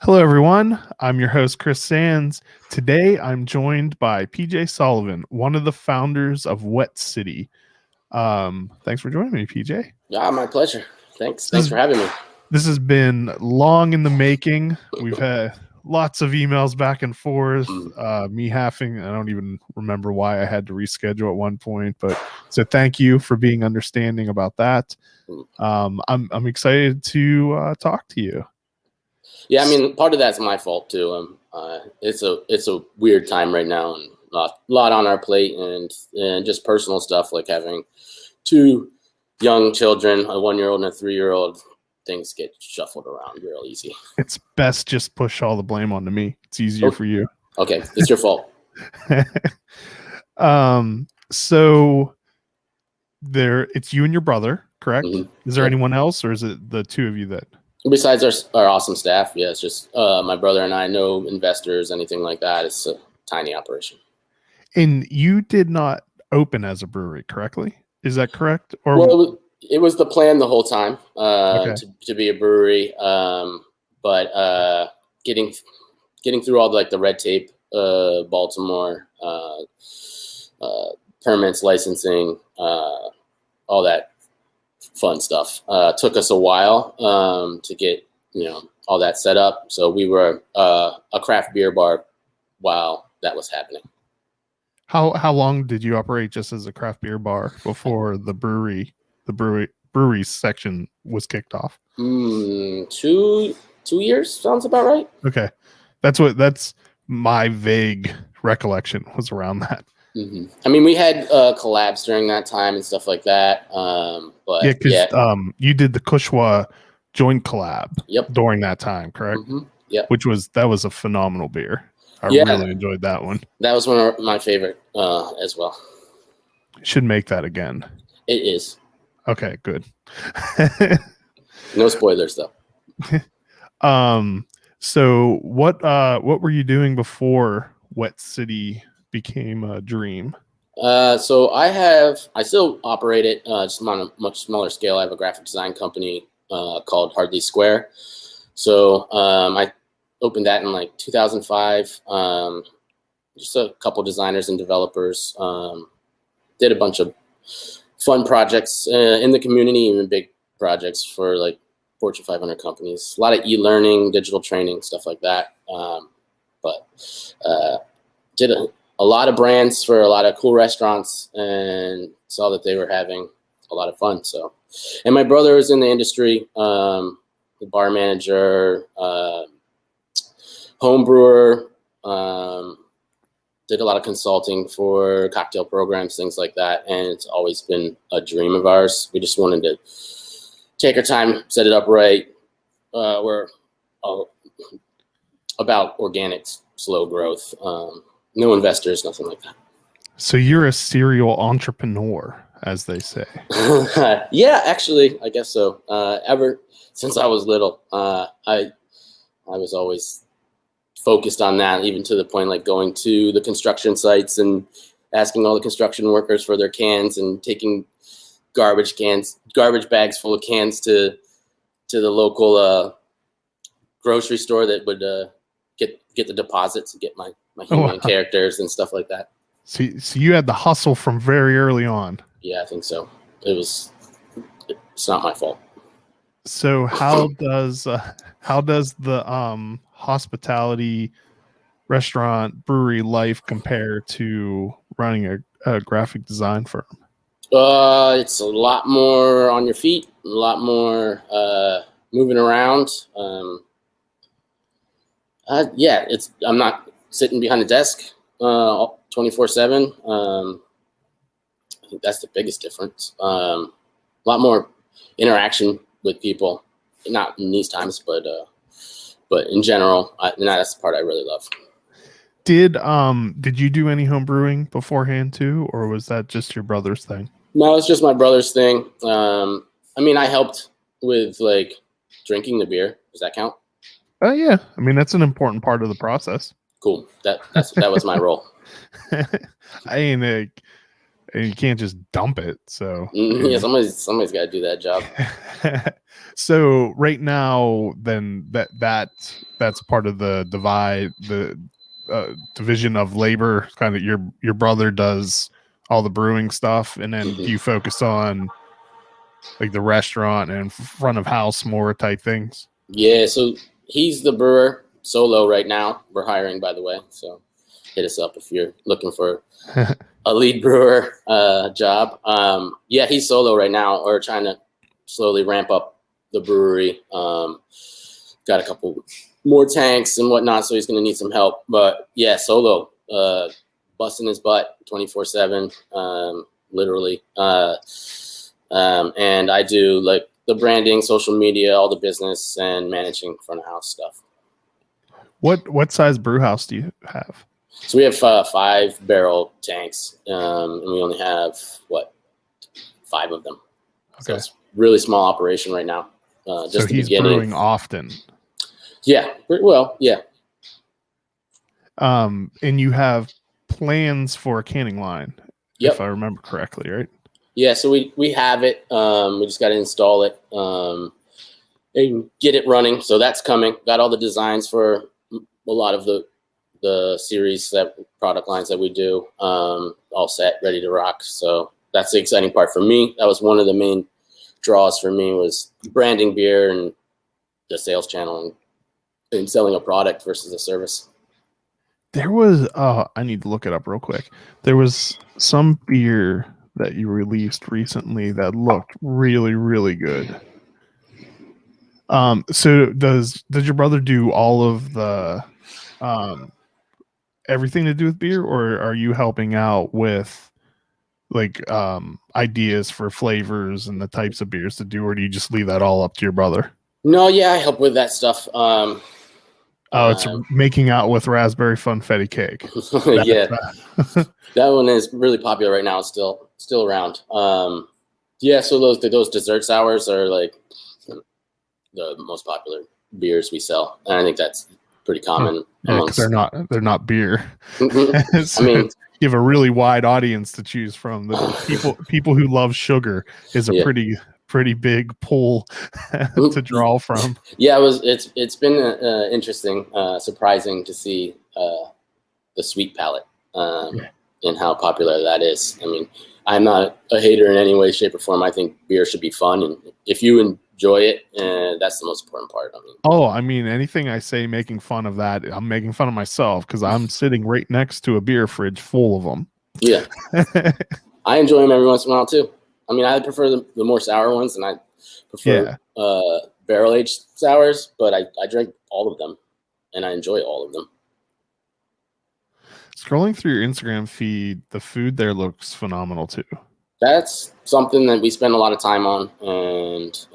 Hello, everyone. I'm your host, Chris Sands. Today, I'm joined by PJ Sullivan, one of the founders of Wet City. Thanks for joining me, PJ. Yeah, my pleasure. Thanks for having me. This has been long in the making. We've had lots of emails back and forth. Me having, I don't even remember why I had to reschedule at one point, but so thank you for being understanding about that. I'm excited to talk to you. Yeah, I mean, part of that's my fault too. It's a weird time right now, and a lot on our plate, and just personal stuff like having two young children, a 1-year-old and a 3-year-old. Things get shuffled around real easy. It's best just push all the blame onto me. It's easier for you. Okay, it's your fault. So it's you and your brother, correct? Mm-hmm. Is there anyone else, or is it the two of you that? Besides our awesome staff, yeah, it's just my brother and I. No investors, anything like that. It's a tiny operation. And you did not open as a brewery, correctly? Is that correct? Or well, it was the plan the whole time to be a brewery, but getting through all the red tape, Baltimore, permits, licensing, all that fun stuff took us a while to get all that set up. So we were a craft beer bar while that was happening. How long did you operate just as a craft beer bar before the brewery section was kicked off? 2 years sounds about right. Okay, that's my vague recollection was around that. Mm-hmm. I mean, we had collabs during that time and stuff like that. But you did the Kushwa joint collab. Yep. During that time, correct? Mm-hmm. Yeah. That was a phenomenal beer. I really enjoyed that one. That was one of my favorite as well. Should make that again. It is. Okay, good. No spoilers though. So what were you doing before Wet City became a dream? So I still operate it just on a much smaller scale. I have a graphic design company called Hardly Square. So I opened that in 2005. Just a couple designers and developers. Did a bunch of fun projects in the community, even big projects for Fortune 500 companies. A lot of e-learning, digital training, stuff like that. But did a lot of brands for a lot of cool restaurants and saw that they were having a lot of fun. So, and my brother is in the industry, the bar manager, home brewer, did a lot of consulting for cocktail programs, things like that. And it's always been a dream of ours. We just wanted to take our time, set it up right. We're about organic, slow growth. No investors, nothing like that. So you're a serial entrepreneur, as they say. Yeah, actually, I guess so. Ever since I was little, I was always focused on that, even to the point going to the construction sites and asking all the construction workers for their cans and taking garbage bags full of cans to the local grocery store that would get the deposits and get my human characters and stuff like that. So you had the hustle from very early on. Yeah, I think so. It's not my fault. So how does the hospitality restaurant brewery life compare to running a graphic design firm? It's a lot more on your feet, a lot more moving around. I'm not sitting behind a desk 24/7. I think that's the biggest difference. A lot more interaction with people, not in these times, but in general, that's the part I really love. Did you do any home brewing beforehand too, or was that just your brother's thing? No, it's just my brother's thing. I mean, I helped with drinking the beer. Does that count? Oh yeah, I mean that's an important part of the process. Cool. That was my role. I mean, and you can't just dump it. So Yeah, somebody's got to do that job. So right now, then that's part of the division of labor. Kind of your brother does all the brewing stuff, and then do you focus on like the restaurant and front of house more type things? Yeah, so he's the brewer solo right now. We're hiring, by the way, so hit us up if you're looking for a lead brewer job. Yeah, he's solo right now. We're trying to slowly ramp up the brewery. Got a couple more tanks and whatnot, so he's going to need some help. But yeah, solo, busting his butt 24/7, literally. And I do like the branding, social media, all the business, and managing front of house stuff. What size brew house do you have? So we have 5 barrel tanks, and we only have 5 of them. Okay, so it's really small operation right now. Just so he's brewing often. Yeah, well, yeah. And you have plans for a canning line, if I remember correctly, right? Yeah, so we have it. We just got to install it and get it running. So that's coming. Got all the designs for a lot of the series product lines that we do, all set, ready to rock. So that's the exciting part for me. That was one of the main draws for me, was branding beer and the sales channel and selling a product versus a service. There was I need to look it up real quick. There was some beer that you released recently that looked really, really good. So does your brother do all of the everything to do with beer, or are you helping out with like ideas for flavors and the types of beers to do, or do you just leave that all up to your brother? No, yeah, I help with that stuff. It's making out with raspberry funfetti cake. Yeah, that one is really popular right now. It's still around. Yeah, so those dessert sours are like the most popular beers we sell, and I think that's pretty common. Yeah, because they're not beer. I mean, you have a really wide audience to choose from. The people who love sugar is a pretty big pool to draw from. Yeah, it's been interesting, surprising to see the sweet palate and how popular that is. I mean, I'm not a hater in any way, shape, or form. I think beer should be fun, and if you enjoy it, that's the most important part. I mean, anything I say making fun of that, I'm making fun of myself, because I'm sitting right next to a beer fridge full of them. Yeah, I enjoy them every once in a while too. I mean, I prefer the more sour ones, and I prefer barrel-aged sours, but I drink all of them, and I enjoy all of them. Scrolling through your Instagram feed, the food there looks phenomenal too. That's something that we spend a lot of time on, and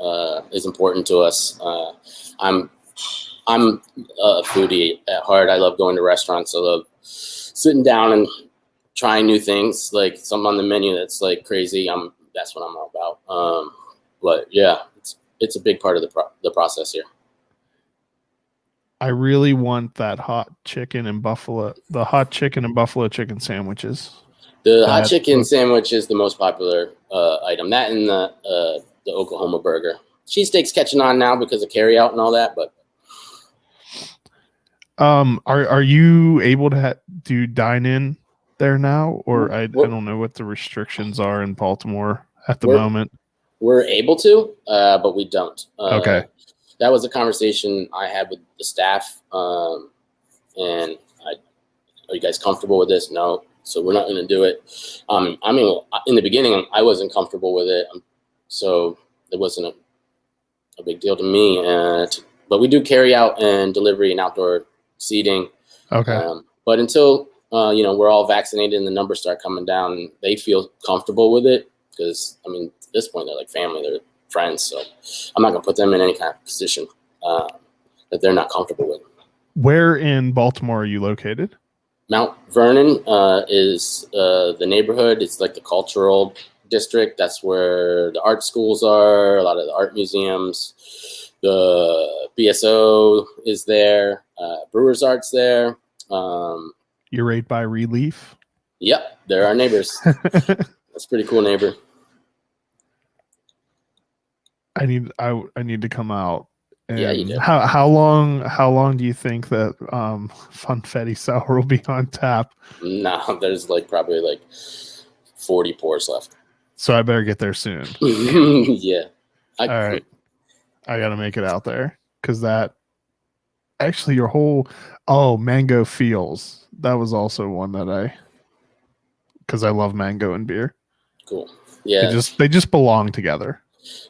is important to us. I'm a foodie at heart. I love going to restaurants. I love sitting down and trying new things, like something on the menu that's like crazy. That's what I'm all about. But yeah, it's a big part of the process here. I really want that hot chicken and buffalo chicken sandwiches. The hot chicken sandwich is the most popular item. That and the Oklahoma burger. Cheesesteak's catching on now because of carry out and all that. But are you able to do dine in there now, or I don't know what the restrictions are in Baltimore at the moment? We're able to, but we don't. Okay. That was a conversation I had with the staff, and are you guys comfortable with this? No. So we're not going to do it. I mean, in the beginning, I wasn't comfortable with it, so it wasn't a big deal to me. But we do carry out and delivery and outdoor seating. Okay. But until we're all vaccinated and the numbers start coming down, and they feel comfortable with it, because I mean, at this point, they're like family, they're friends. So I'm not going to put them in any kind of position that they're not comfortable with. Where in Baltimore are you located? Mount Vernon is the neighborhood. It's like the cultural district. That's where the art schools are, a lot of the art museums. The BSO is there. Brewers Art's there. You're right by Relief? Yep, they're our neighbors. That's a pretty cool neighbor. I need to come out. And yeah, you do. How long do you think that Funfetti Sour will be on tap? No, there's like probably like 40 pours left. So I better get there soon. Yeah. All right. I gotta make it out there because that actually your whole mango feels, that was also one that because I love mango and beer. Cool. Yeah. They just belong together.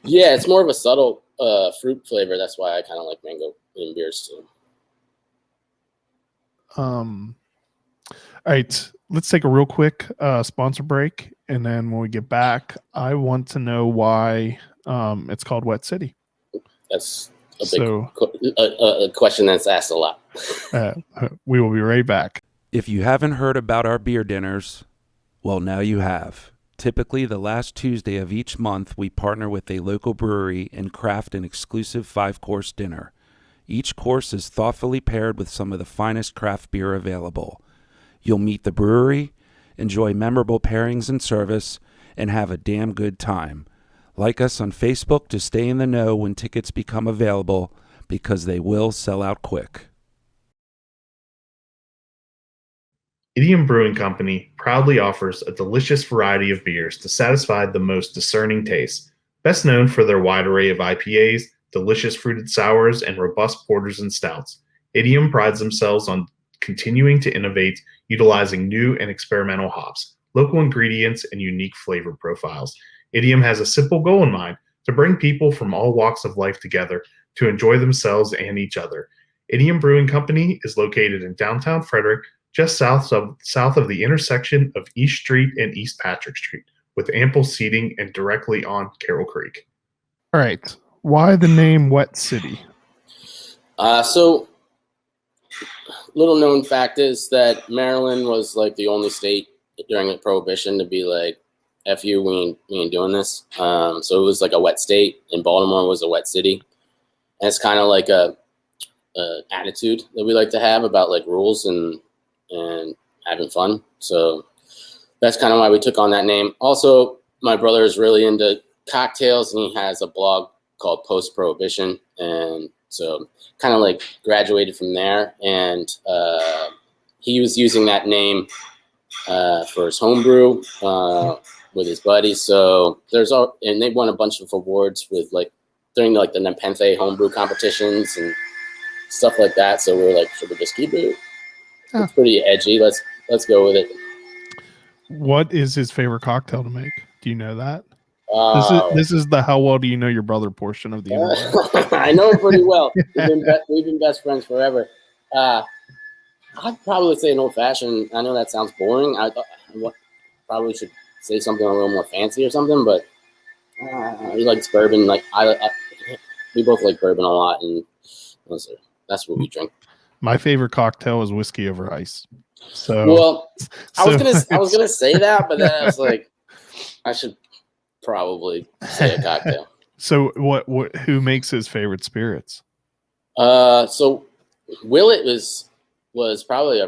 Yeah, it's more of a subtle fruit flavor. That's why I kind of like mango in beers too. All right, let's take a real quick sponsor break, and then when we get back, I want to know why it's called Wet City. That's a big a question that's asked a lot. We will be right back. If you haven't heard about our beer dinners, well, now you have. Typically, the last Tuesday of each month, we partner with a local brewery and craft an exclusive 5-course dinner. Each course is thoughtfully paired with some of the finest craft beer available. You'll meet the brewery, enjoy memorable pairings and service, and have a damn good time. Like us on Facebook to stay in the know when tickets become available, because they will sell out quick. Idiom Brewing Company proudly offers a delicious variety of beers to satisfy the most discerning tastes. Best known for their wide array of IPAs, delicious fruited sours, and robust porters and stouts, Idiom prides themselves on continuing to innovate, utilizing new and experimental hops, local ingredients, and unique flavor profiles. Idiom has a simple goal in mind: to bring people from all walks of life together to enjoy themselves and each other. Idiom Brewing Company is located in downtown Frederick, just south of the intersection of East Street and East Patrick Street, with ample seating and directly on Carroll Creek. All right. Why the name Wet City? So, little known fact is that Maryland was like the only state during the Prohibition to be like, F you, we ain't doing this. So it was like a wet state, and Baltimore was a wet city. And it's kind of like a attitude that we like to have about like rules and having fun. So that's kind of why we took on that name. Also, my brother is really into cocktails, and he has a blog called Post Prohibition, and so kind of like graduated from there. And he was using that name for his homebrew with his buddies. So and they won a bunch of awards with like during like the Nepenthe homebrew competitions and stuff like that. So we were like, should we just keep it? It's pretty edgy. Let's go with it. What is his favorite cocktail to make? Do you know that? This is the how well do you know your brother portion of the interview. I know him pretty well. We've been best friends forever. I'd probably say an old fashioned. I know that sounds boring. I probably should say something a little more fancy or something. But he likes bourbon. Like we both like bourbon a lot, and that's what we drink. My favorite cocktail is whiskey over ice. I was gonna say that, but then I was like, I should probably say a cocktail. So who makes his favorite spirits? So Willett was probably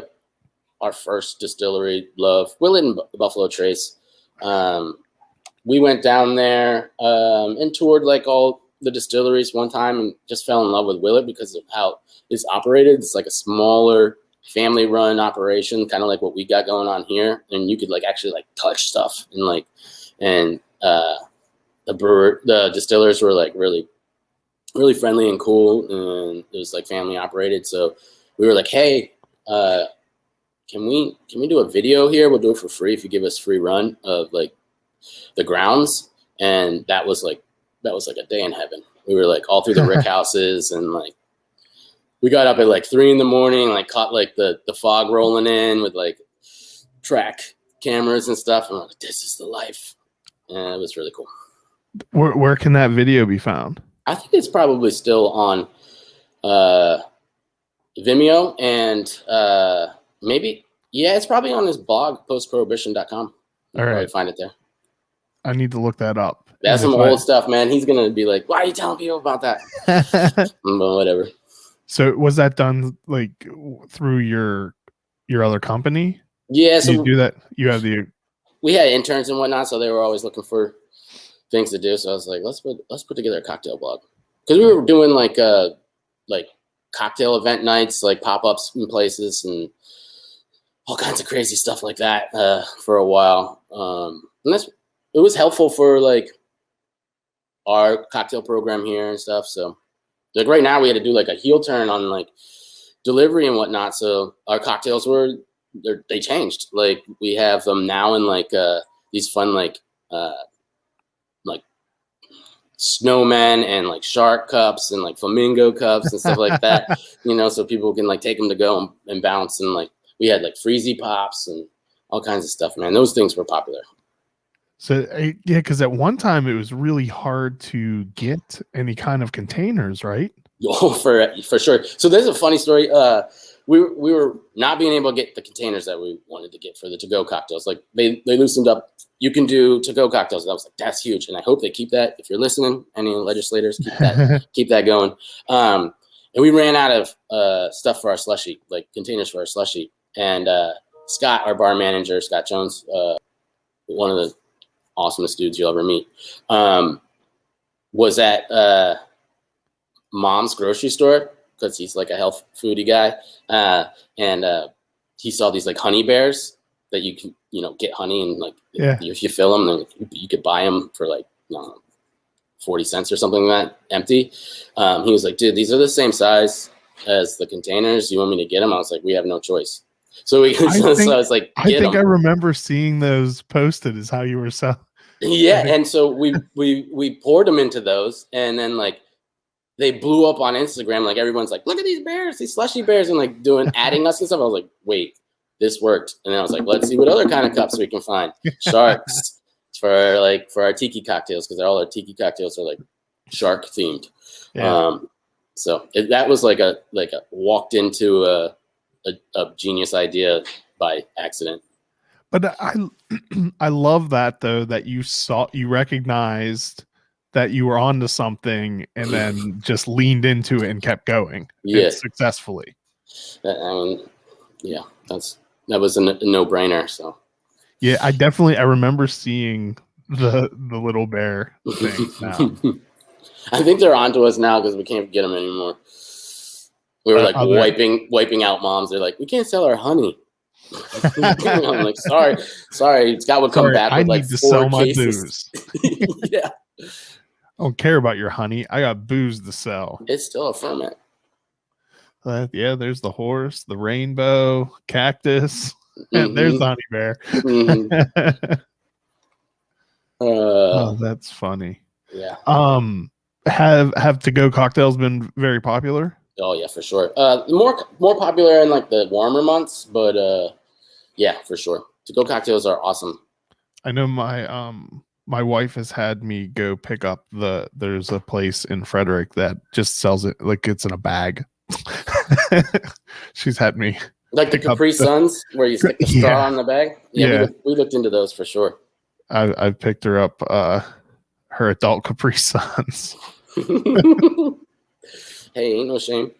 our first distillery love. Willett and Buffalo Trace. We went down there and toured like all the distilleries one time, and just fell in love with Willett because of how it's operated. It's like a smaller family-run operation, kind of like what we got going on here, and you could like actually like touch stuff and the distillers were like really, really friendly and cool, and it was like family operated. So we were like, hey, can we do a video here? We'll do it for free if you give us free run of like the grounds. And that was like a day in heaven. We were like all through the rick houses, and like we got up at like 3 a.m, like caught like the fog rolling in with like track cameras and stuff. And we're like, this is the life. And it was really cool. Where can that video be found? I think it's probably still on Vimeo, and maybe it's probably on his blog, postprohibition.com. All right, probably find it there. I need to look that up. That's some old stuff, man. He's gonna be like, "Why are you telling people about that?" But whatever. So was that done like through your other company? Yeah. So you do that. You have the we had interns and whatnot, so they were always looking for things to do. So I was like, let's put together a cocktail blog, because we were doing like cocktail event nights, like pop-ups in places and all kinds of crazy stuff like that for a while. And it was helpful for like our cocktail program here and stuff. So like right now we had to do like a heel turn on like delivery and whatnot. So our cocktails they changed. Like we have them now in like these fun like snowmen and like shark cups and like flamingo cups and stuff like that, so people can like take them to go and bounce. And like we had like freezy pops and all kinds of stuff, man. Those things were popular. So yeah, because at one time it was really hard to get any kind of containers, right? Oh, for sure. So there's a funny story. We were not being able to get the containers that we wanted to get for the to-go cocktails. Like they loosened up. You can do to-go cocktails. And I was like, that's huge. And I hope they keep that. If you're listening, any legislators, keep that going. And we ran out of stuff for our slushy, like containers for our slushy. And Scott, our bar manager, Scott Jones, one of the awesomest dudes you'll ever meet, was at Mom's grocery store, because he's like a health foodie guy. And he saw these like honey bears that you can, get honey and like, if you fill them, then you could buy them for like, 40 cents or something like that, empty. He was like, dude, these are the same size as the containers. You want me to get them? I was like, we have no choice. So I was like, I think I remember seeing those posted is how you were selling. Yeah. And so we poured them into those, and then like, they blew up on Instagram. Like everyone's like, look at these bears, these slushy bears, and like adding us and stuff. I was like, wait, this worked. And then I was like, let's see what other kind of cups we can find. Sharks for our tiki cocktails, because all our tiki cocktails are like shark themed. Yeah. So that was like a walked into a genius idea by accident. But I love that though, that you recognized that you were onto something and then just leaned into it and kept going. Yeah. Successfully. I mean, yeah, that was a no-brainer. So yeah, I remember seeing the little bear thing now. I think they're onto us now because we can't get them anymore. We were like wiping out moms. They're like, we can't sell our honey. I'm like, sorry. Scott would come back with like 4 cases. Yeah. I don't care about your honey. I got booze to sell. It's still a ferment. Yeah, there's the horse, the rainbow, cactus, and there's the honey bear. Mm-hmm. Oh, that's funny. Yeah. Have to-go cocktails been very popular? Oh yeah, for sure. More popular in like the warmer months, but yeah, for sure. To-go cocktails are awesome. I know my wife has had me go pick up there's a place in Frederick that just sells it like it's in a bag. She's had me like the Capri Suns where you stick the straw on the bag. Yeah. We looked into those for sure. I picked her up her adult Capri Suns. Hey, ain't no shame.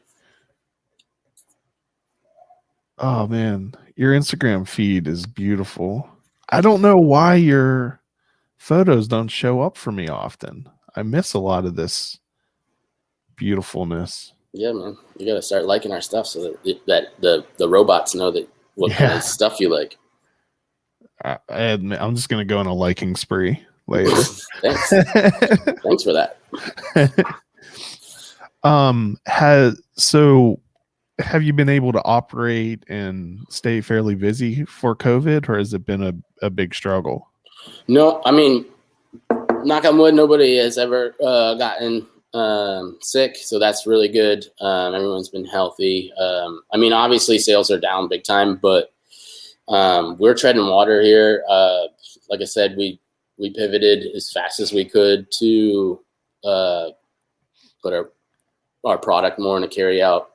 Oh man, your Instagram feed is beautiful. I don't know why your photos don't show up for me often. I miss a lot of this beautifuln's. Yeah, man. You gotta start liking our stuff so that the robots know that what kind of stuff you like. I admit, I'm just gonna go on a liking spree later. Thanks. Thanks for that. Have you been able to operate and stay fairly busy for COVID, or has it been a big struggle? No, I mean, knock on wood, nobody has ever gotten sick, so that's really good. Everyone's been healthy. I mean, obviously sales are down big time, but we're treading water here. Like I said, we pivoted as fast as we could to put our product more in a carry out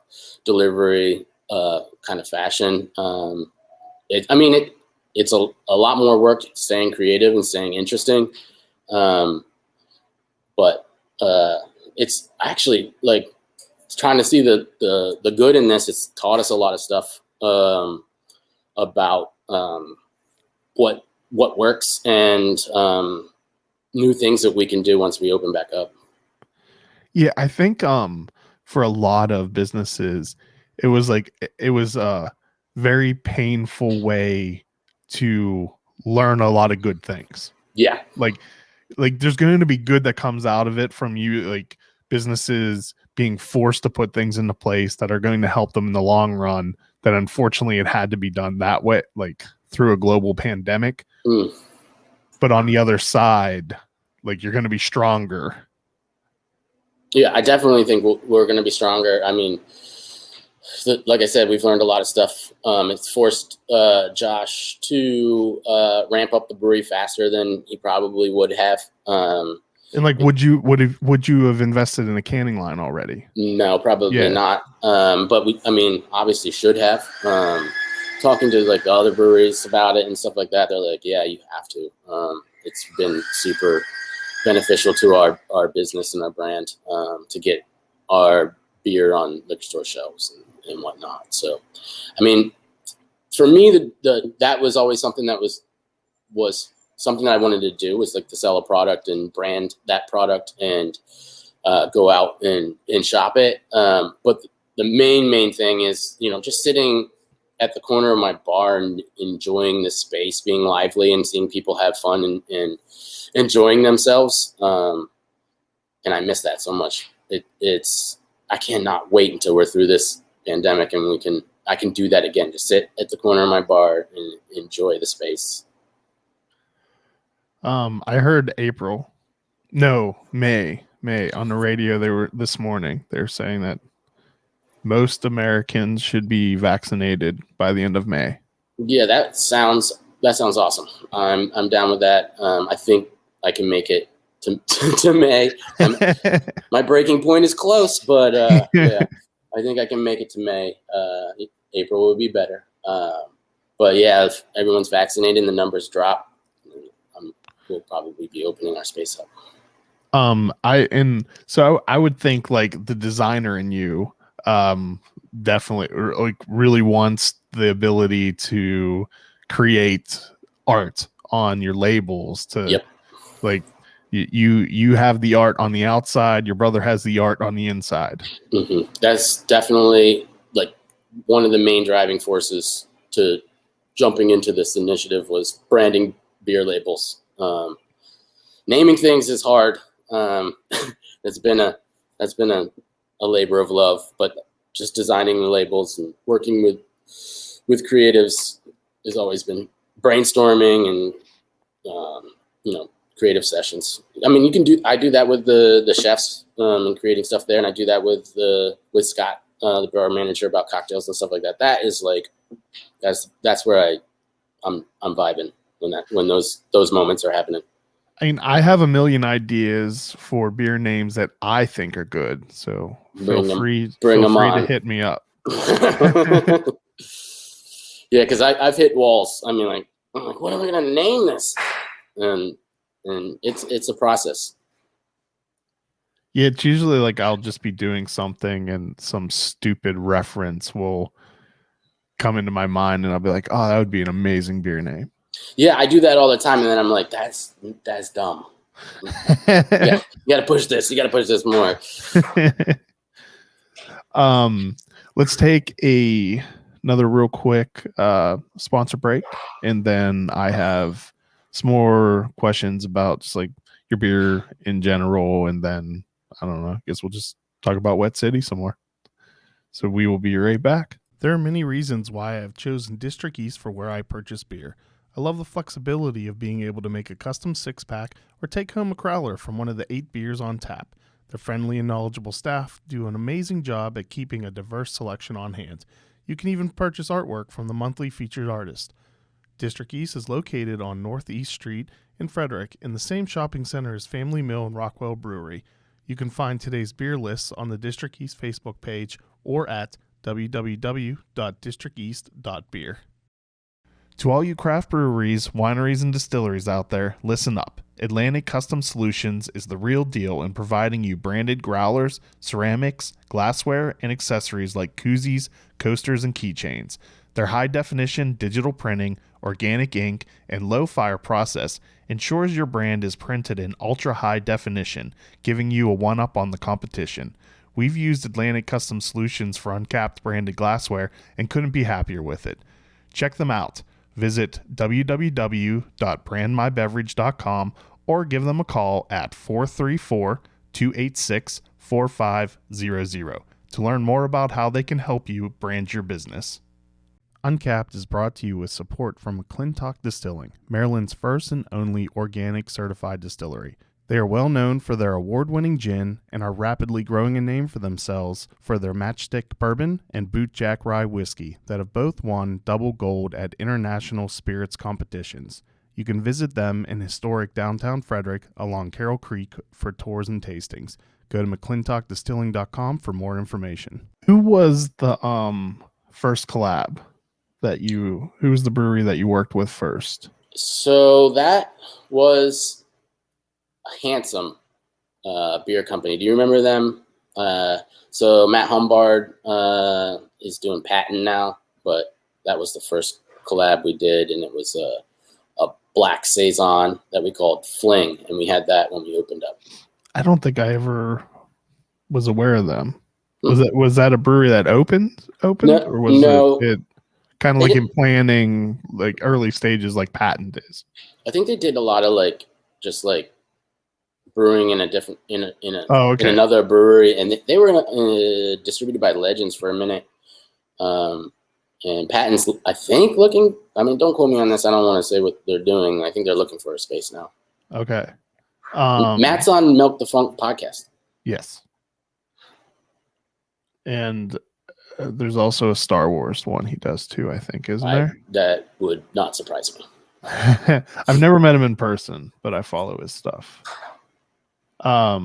delivery kind of fashion. It's a lot more work staying creative and staying interesting. But it's actually like trying to see the good in this. It's taught us a lot of stuff about what what works and new things that we can do once we open back up. Yeah, I think for a lot of businesses, it was a very painful way to learn a lot of good things. Yeah. Like there's going to be good that comes out of it from you, like businesses being forced to put things into place that are going to help them in the long run, that unfortunately it had to be done that way, like through a global pandemic. But on the other side, like you're going to be stronger. Yeah, I definitely think we're going to be stronger. I mean, like I said, we've learned a lot of stuff. It's forced Josh to ramp up the brewery faster than he probably would have. And like, would you have invested in a canning line already? No, probably not. But I mean, obviously should have. Talking to like the other breweries about it and stuff like that, they're like, yeah, you have to. It's been super beneficial to our business and our brand to get our beer on liquor store shelves and whatnot. So, I mean, for me, that was always something that was something that I wanted to do, was like to sell a product and brand that product and go out and shop it. But the main thing is, just sitting at the corner of my bar and enjoying the space, being lively and seeing people have fun and enjoying themselves. And I miss that so much. I cannot wait until we're through this pandemic and I can do that again. Just sit at the corner of my bar and enjoy the space. I heard May on the radio. This morning they were saying that most Americans should be vaccinated by the end of May. Yeah, that sounds awesome. I'm down with that. I think I can make it to May. My breaking point is close, but yeah, I think I can make it to May. April will be better. But yeah, if everyone's vaccinated and the numbers drop, we'll probably be opening our space up. I would think like the designer in you definitely like really wants the ability to create art on your labels like you have the art on the outside, your brother has the art on the inside. Mm-hmm. That's definitely like one of the main driving forces to jumping into this initiative, was branding beer labels. Naming things is hard. That's been a labor of love, but just designing the labels and working with creatives has always been brainstorming and creative sessions. I mean, I do that with the chefs and creating stuff there, and I do that with Scott, the bar manager, about cocktails and stuff like that. That is like that's where I'm vibing when those moments are happening. I mean, I have a million ideas for beer names that I think are good, so feel free to hit me up. Yeah, because I've hit walls. I mean, I'm like, what am I gonna name this? And it's a process. Yeah, it's usually like I'll just be doing something and some stupid reference will come into my mind, and I'll be like, oh, that would be an amazing beer name. Yeah, I do that all the time, and then I'm like, that's dumb. You gotta push this. You gotta push this more. Let's take another real quick sponsor break, and then I have some more questions about just like your beer in general, and then I don't know, I guess we'll just talk about Wet City some more. So we will be right back. There are many reasons why I have chosen District East for where I purchase beer. I love the flexibility of being able to make a custom 6-pack or take home a crowler from one of the 8 beers on tap. Their friendly and knowledgeable staff do an amazing job at keeping a diverse selection on hand. You can even purchase artwork from the monthly featured artist. District East is located on Northeast Street in Frederick, in the same shopping center as Family Mill and Rockwell Brewery. You can find today's beer lists on the District East Facebook page or at www.districteast.beer. To all you craft breweries, wineries, and distilleries out there, listen up. Atlantic Custom Solutions is the real deal in providing you branded growlers, ceramics, glassware, and accessories like koozies, coasters, and keychains. Their high-definition digital printing, organic ink, and low-fire process ensures your brand is printed in ultra-high definition, giving you a one-up on the competition. We've used Atlantic Custom Solutions for Uncapped branded glassware and couldn't be happier with it. Check them out. Visit www.brandmybeverage.com or give them a call at 434-286-4500 to learn more about how they can help you brand your business. Uncapped is brought to you with support from Clintok Distilling, Maryland's first and only organic certified distillery. They are well known for their award-winning gin and are rapidly growing a name for themselves for their Matchstick Bourbon and Bootjack Rye Whiskey that have both won double gold at international spirits competitions. You can visit them in historic downtown Frederick along Carroll Creek for tours and tastings. Go to McClintockdistilling.com for more information. Who was the first collab who was the brewery that you worked with first? So that was Handsome beer company. Do you remember them? So Matt Humbard is doing Patton now, but that was the first collab we did, and it was a black saison that we called Fling, and we had that when we opened up. I don't think I ever was aware of them. Was that a brewery that opened, or was it kind of like in planning, like early stages, like Patent is? I think they did a lot of just brewing in another brewery, and they were distributed by Legends for a minute. And Patent's, I think, don't quote me on this. I don't want to say what they're doing. I think they're looking for a space now. Okay. Matt's on Milk the Funk podcast. Yes. And there's also a Star Wars one he does too, I think, isn't there? That would not surprise me. I've never met him in person, but I follow his stuff. But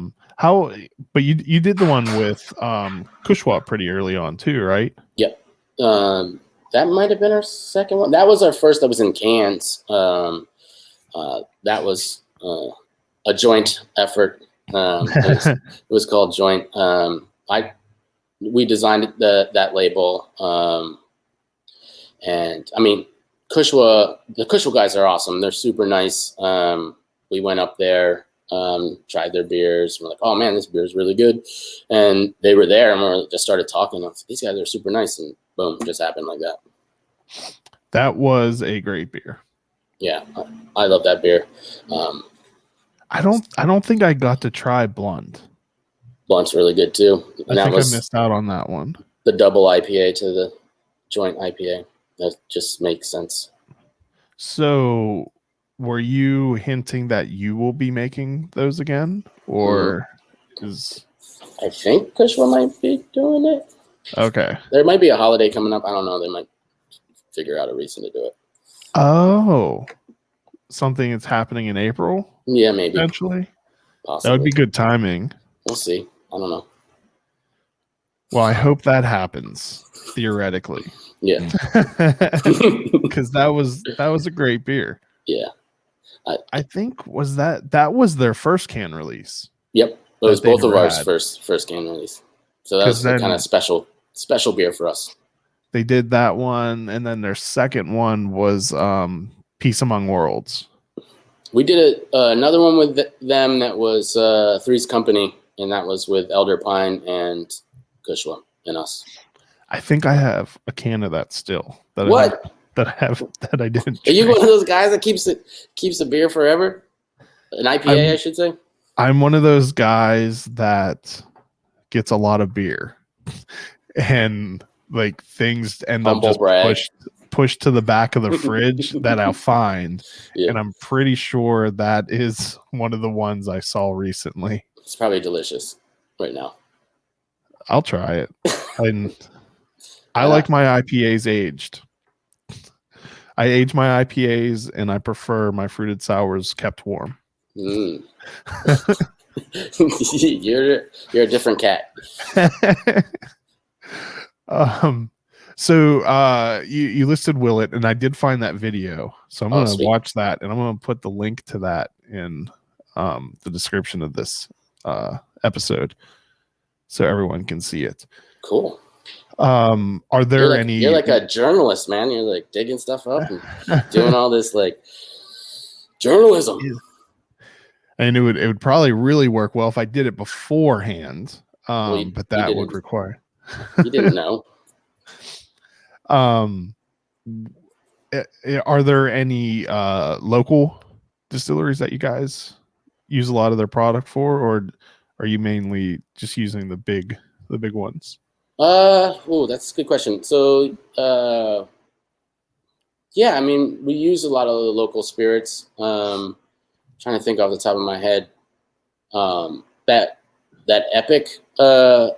you did the one with Kushwa pretty early on too, right? Yep. That might have been our second one. That was our first that was in cans. That was a joint effort. It was called Joint. We designed that label. And I mean, the Kushwa guys are awesome. They're super nice. We went up there, tried their beers. We're like, oh man, this beer is really good. And they were there, and we just started talking. These guys are super nice, and boom, it just happened like that. That was a great beer. Yeah, I love that beer. I don't think I got to try Blunt. Blunt's really good too. And I missed out on that one. The double IPA to the joint IPA. That just makes sense. So, were you hinting that you will be making those again, or I think Kushwa might be doing it. Okay. There might be a holiday coming up. I don't know. They might figure out a reason to do it. Oh, something that's happening in April? Yeah, maybe. Potentially. Possibly. That would be good timing. We'll see. I don't know. Well, I hope that happens, theoretically. Yeah. Because that was a great beer. Yeah. I think that was their first can release. Yep. It was both of ours first can release. So that was the kind of special beer for us. They did that one, and then their second one was Peace Among Worlds. We did another one with them that was Three's Company, and that was with Elder Pine and Kushwa and us. I think I have a can of that still. That I didn't. Are you one of those guys that keeps a beer forever? An IPA, I should say. I'm one of those guys that gets a lot of beer, and like things end up just pushed to the back of the fridge that I'll find. Yeah. And I'm pretty sure that is one of the ones I saw recently. It's probably delicious right now. I'll try it. I like my IPAs aged. I age my IPAs, and I prefer my fruited sours kept warm. Mm. You're a different cat. So you listed Willet, and I did find that video. So I'm gonna sweet. watch that, and I'm gonna put the link to that in the description of this episode, so everyone can see it. Cool. Are there any? You're like a journalist, man. You're like digging stuff up and doing all this like journalism. And it would probably really work well if I did it beforehand. Well, but that would require. You didn't know. Are there any local distilleries that you guys use a lot of their product for, or are you mainly just using the big ones? That's a good question. So, yeah, I mean, we use a lot of the local spirits. Trying to think off the top of my head, that Epic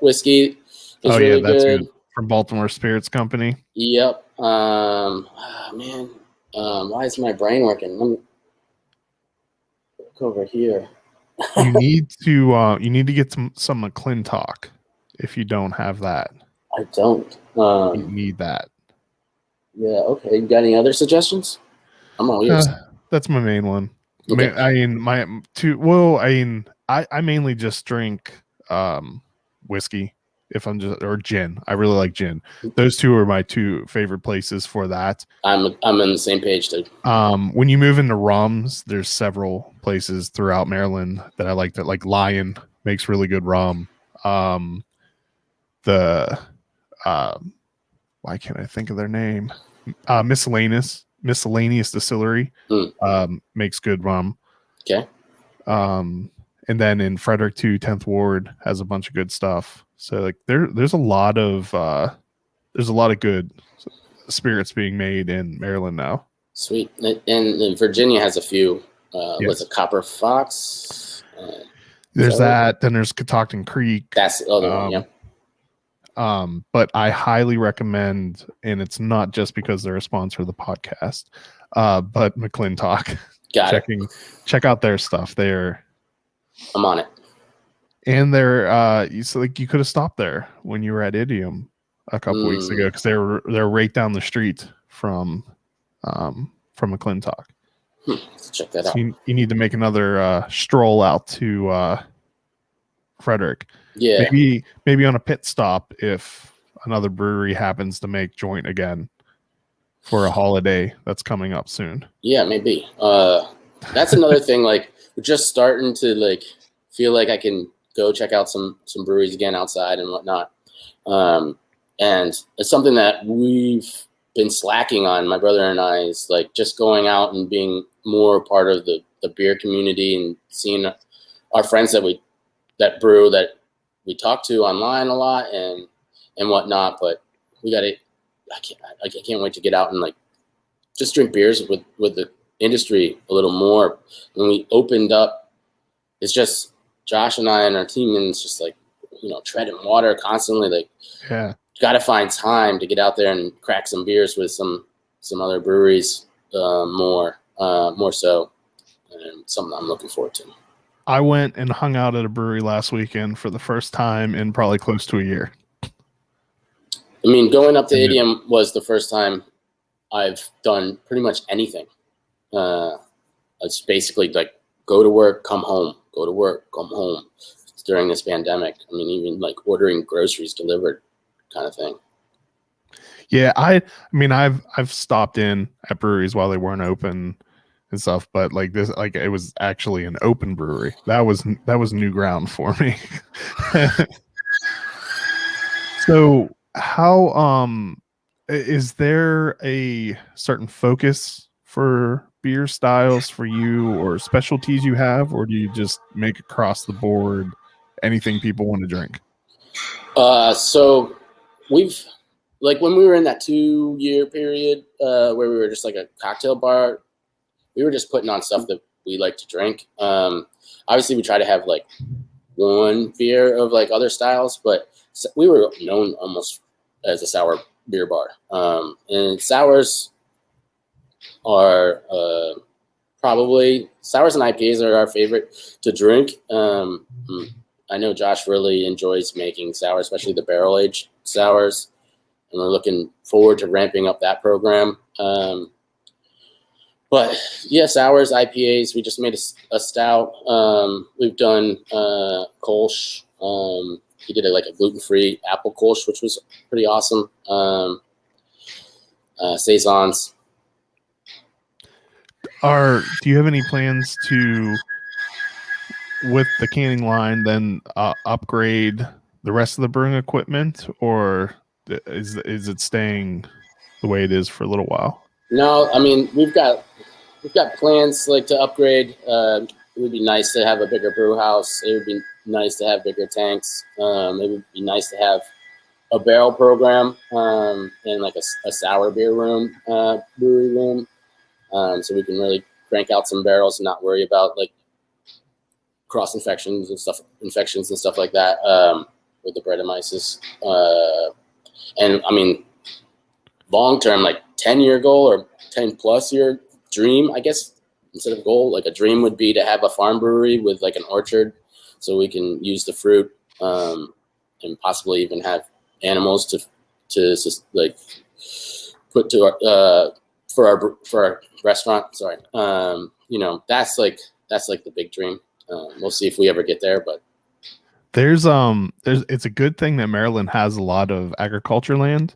whiskey is really good. From Baltimore Spirits Company. Yep. Man, why is my brain working? Let me look over here. You need to get some McClintock if you don't have that. I don't. You need that. Yeah. Okay. You got any other suggestions? I'm all ears. That's my main one. Okay. I mainly just drink whiskey or gin. I really like gin. Those two are my two favorite places for that. I'm on the same page too. When you move into rums, there's several places throughout Maryland that I like. That like Lion makes really good rum. Why can't I think of their name? Miscellaneous Distillery makes good rum. Okay. And then in Frederick 2, 10th Ward has a bunch of good stuff. So like there's a lot of good spirits being made in Maryland now. Sweet. And Virginia has a few. Was it Copper Fox? There's that. Then there's Catoctin Creek. That's the other one. Yeah. But I highly recommend, and it's not just because they're a sponsor of the podcast, but McClintock. Check out their stuff. I'm on it. And they're you could have stopped there when you were at Idiom a couple weeks ago, because they're right down the street from McClintock. Let's check that out. You need to make another stroll out to Frederick. Yeah, maybe on a pit stop if another brewery happens to make joint again for a holiday that's coming up soon. Yeah, maybe. That's another thing. Like, we're just starting to like feel like I can go check out some breweries again outside and whatnot. And it's something that we've been slacking on. My brother and I is like just going out and being more part of the beer community and seeing our friends that brew that we talk to online a lot and whatnot. But I can't wait to get out and like just drink beers with the industry a little more. When we opened up, it's just Josh and I and our team, and it's just like, treading water constantly. Like, yeah, got to find time to get out there and crack some beers with some other breweries more so, and something I'm looking forward to. I went and hung out at a brewery last weekend for the first time in probably close to a year. I mean, going up to Idiom was the first time I've done pretty much anything. It's basically like go to work, come home, go to work, come home during this pandemic. I mean, even like ordering groceries delivered kind of thing. Yeah, I mean, I've stopped in at breweries while they weren't open and stuff, but like this, like it was actually an open brewery. That was new ground for me. So how is there a certain focus for beer styles for you, or specialties you have, or do you just make across the board anything people want to drink? So we've, like, when we were in that 2-year period where we were just like a cocktail bar, we were just putting on stuff that we like to drink. Obviously we try to have like one beer of like other styles, but we were known almost as a sour beer bar. And sours are probably sours and IPAs are our favorite to drink. I know Josh really enjoys making sours, especially the barrel aged sours. we're looking forward to ramping up that program. But yeah, sours, IPAs. We just made a stout. We've done Kolsch. He did like a gluten-free apple Kolsch, which was pretty awesome. Saisons. Do you have any plans to, with the canning line, then upgrade the rest of the brewing equipment, or is it staying the way it is for a little while? No, I mean we've got plans like to upgrade. It would be nice to have a bigger brew house. It would be nice to have bigger tanks. It would be nice to have a barrel program and like a sour beer room, brewery room, so we can really crank out some barrels and not worry about like cross infections and stuff like that with the Brettanomyces. And I mean, long term, like 10-year goal or 10+ year dream, I guess, instead of goal, like a dream would be to have a farm brewery with like an orchard, so we can use the fruit and possibly even have animals to like put to our for our restaurant. Sorry, that's like the big dream. We'll see if we ever get there, but there's it's a good thing that Maryland has a lot of agriculture land,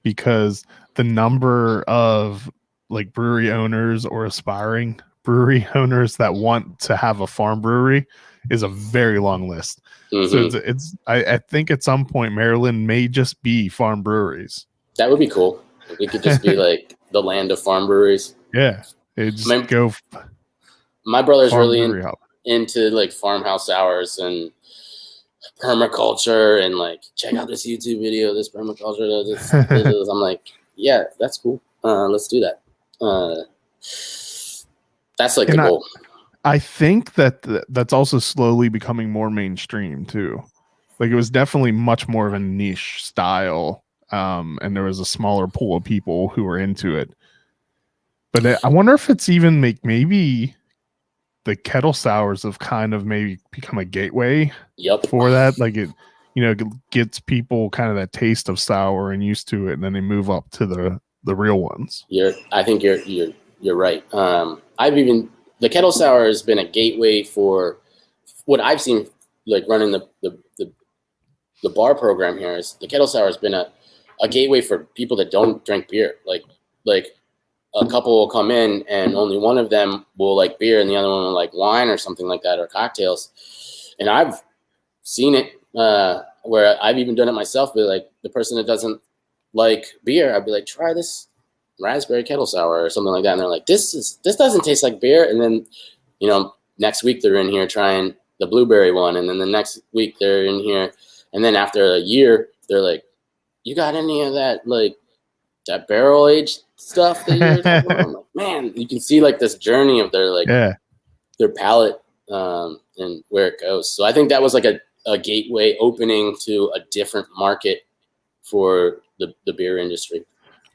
because the number of like brewery owners or aspiring brewery owners that want to have a farm brewery is a very long list. mm-hmm. So I think at some point Maryland may just be farm breweries. That would be cool. We could just be like the land of farm breweries. Yeah, go. My brother's really brewery into like farmhouse hours and permaculture and like check out this YouTube video, this permaculture. This. I'm like, yeah, that's cool. Let's do that. That's like the goal. I think that's also slowly becoming more mainstream too. Like it was definitely much more of a niche style, and there was a smaller pool of people who were into it. But I wonder if it's even maybe the kettle sours have kind of maybe become a gateway for that. Like it, gets people kind of that taste of sour and used to it, and then they move up to the real ones. I think you're right. The kettle sour has been a gateway for what I've seen, like running the bar program here. Is the kettle sour has been a gateway for people that don't drink beer. Like a couple will come in and only one of them will like beer and the other one will like wine or something like that, or cocktails. And I've seen it where I've even done it myself. But like the person that doesn't like beer, I'd be like, try this raspberry kettle sour or something like that, and they're like, this doesn't taste like beer. And then next week they're in here trying the blueberry one, and then the next week they're in here, and then after a year they're like, you got any of that like that barrel aged stuff that you're talking about? I'm like, man, you can see like this journey of their their palate and where it goes. So I think that was like a gateway opening to a different market for the beer industry.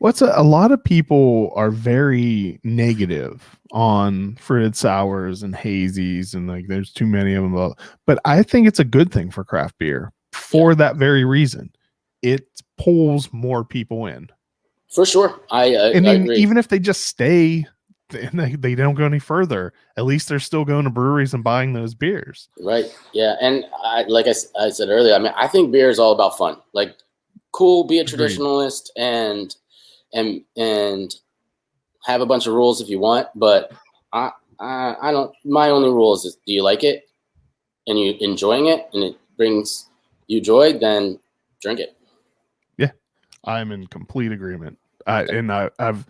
A lot of people are very negative on fruited sours and hazies, and like there's too many of them. But I think it's a good thing for craft beer for that very reason. It pulls more people in. For sure. I agree. Even if they just stay and they don't go any further, at least they're still going to breweries and buying those beers. Right. Yeah. And like I said earlier, I mean, I think beer is all about fun. Like, cool, be a traditionalist and have a bunch of rules if you want, but I don't. My only rule is, do you like it and you enjoying it and it brings you joy, then drink it. Yeah, I'm in complete agreement. I've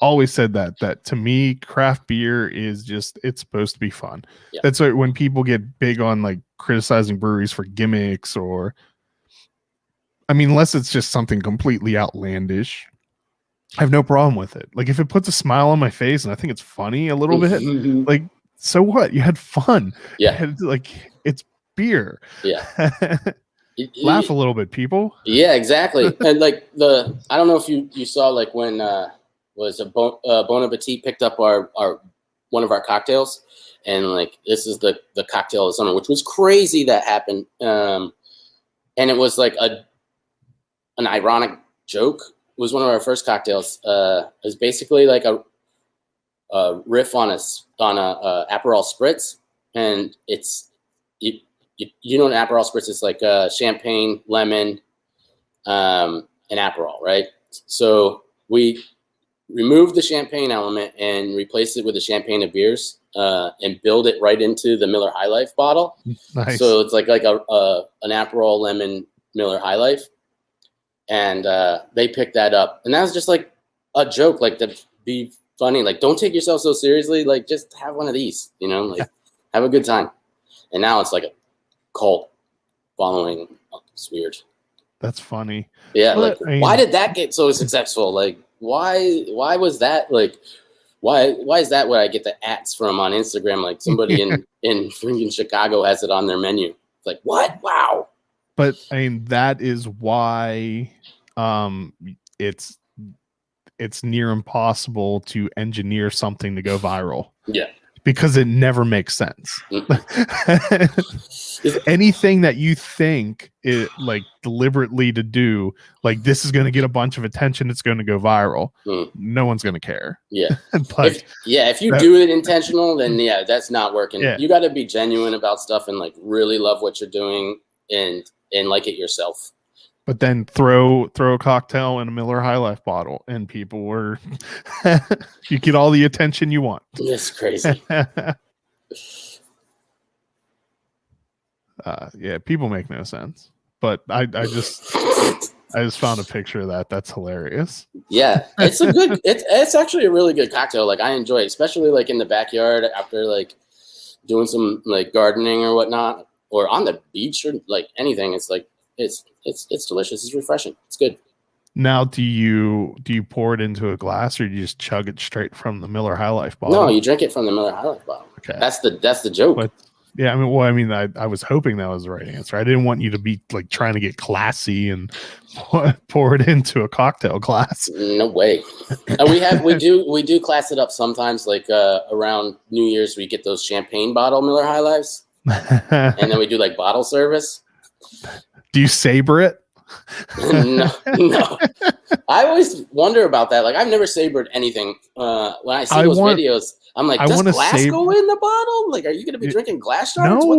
always said that to me, craft beer is just, it's supposed to be fun. Yeah. That's why when people get big on like criticizing breweries for gimmicks, or I mean, unless it's just something completely outlandish, I have no problem with it. Like if it puts a smile on my face and I think it's funny a little bit, like, so what? You had fun. Yeah. Like it's beer. Yeah. Laugh a little bit, people. Yeah, exactly. And like I don't know if you saw like when was a Bon Appetit picked up our one of our cocktails, and like this is the cocktail of the summer, which was crazy that happened. And it was like an ironic joke. It was one of our first cocktails. It was basically like a riff on a Aperol spritz, and it's you know, an Aperol spritz is like champagne, lemon, and Aperol, right? So we removed the champagne element and replaced it with a champagne of beers, and build it right into the Miller High Life bottle. Nice. So it's like an Aperol lemon Miller High Life, and they picked that up, and that was just like a joke, like to be funny, like don't take yourself so seriously, like just have one of these, you know, like have a good time. And now it's like a cult following. It's weird. That's funny. Yeah, Well, like I mean- why did that get so successful? Like why was that like? Why is that what I get the ats from on Instagram? Like somebody in freaking Chicago has it on their menu. It's like, what? Wow. But I mean, that is why it's near impossible to engineer something to go viral. Yeah. Because it never makes sense. Anything that you think it like deliberately to do, like this is going to get a bunch of attention, it's going to go viral. No one's going to care. Yeah. But if you do it intentional, then yeah, that's not working. Yeah. You got to be genuine about stuff and like really love what you're doing and like it yourself. But then throw a cocktail in a Miller High Life bottle, and people were you get all the attention you want. It's crazy. Yeah, people make no sense. But I just found a picture of that. That's hilarious. Yeah, it's a good. It's actually a really good cocktail. Like I enjoy it, especially like in the backyard after like doing some like gardening or whatnot, or on the beach or like anything. It's like it's delicious. It's refreshing. It's good. Now, do you pour it into a glass, or do you just chug it straight from the Miller High Life bottle? No, you drink it from the Miller High Life bottle. Okay, that's the joke. But, yeah, I was hoping that was the right answer. I didn't want you to be like trying to get classy and pour it into a cocktail glass. No way. we do class it up sometimes. Like around New Year's, we get those champagne bottle Miller High Lives, and then we do like bottle service. Do you saber it? No. I always wonder about that. Like I've never sabered anything. When I see those videos, I'm like, does glass go in the bottle? Like, are you going to be drinking glass shards? No,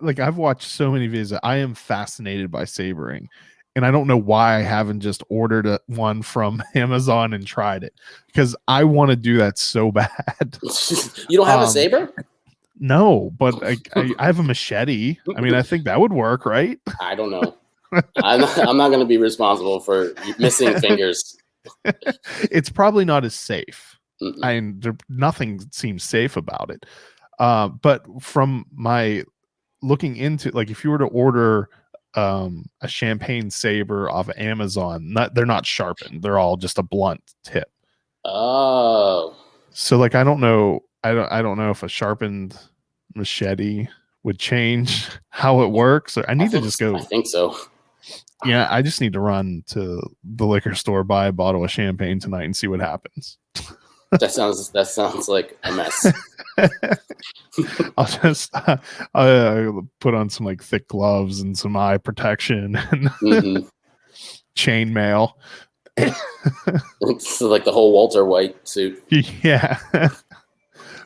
like I've watched so many videos. I am fascinated by sabering, and I don't know why I haven't just ordered one from Amazon and tried it, because I want to do that so bad. You don't have a saber? No, but I have a machete. I mean, I think that would work, right? I don't know. I'm not going to be responsible for missing fingers. It's probably not as safe. Nothing seems safe about it. But from my looking into, like, if you were to order a champagne saber off of Amazon, they're not sharpened. They're all just a blunt tip. Oh. So like, I don't know if a sharpened machete would change how it works. Or I think so. Yeah, I just need to run to the liquor store, buy a bottle of champagne tonight, and see what happens. That sounds like a mess. I'll just put on some like thick gloves and some eye protection and chain mail. It's like the whole Walter White suit. Yeah.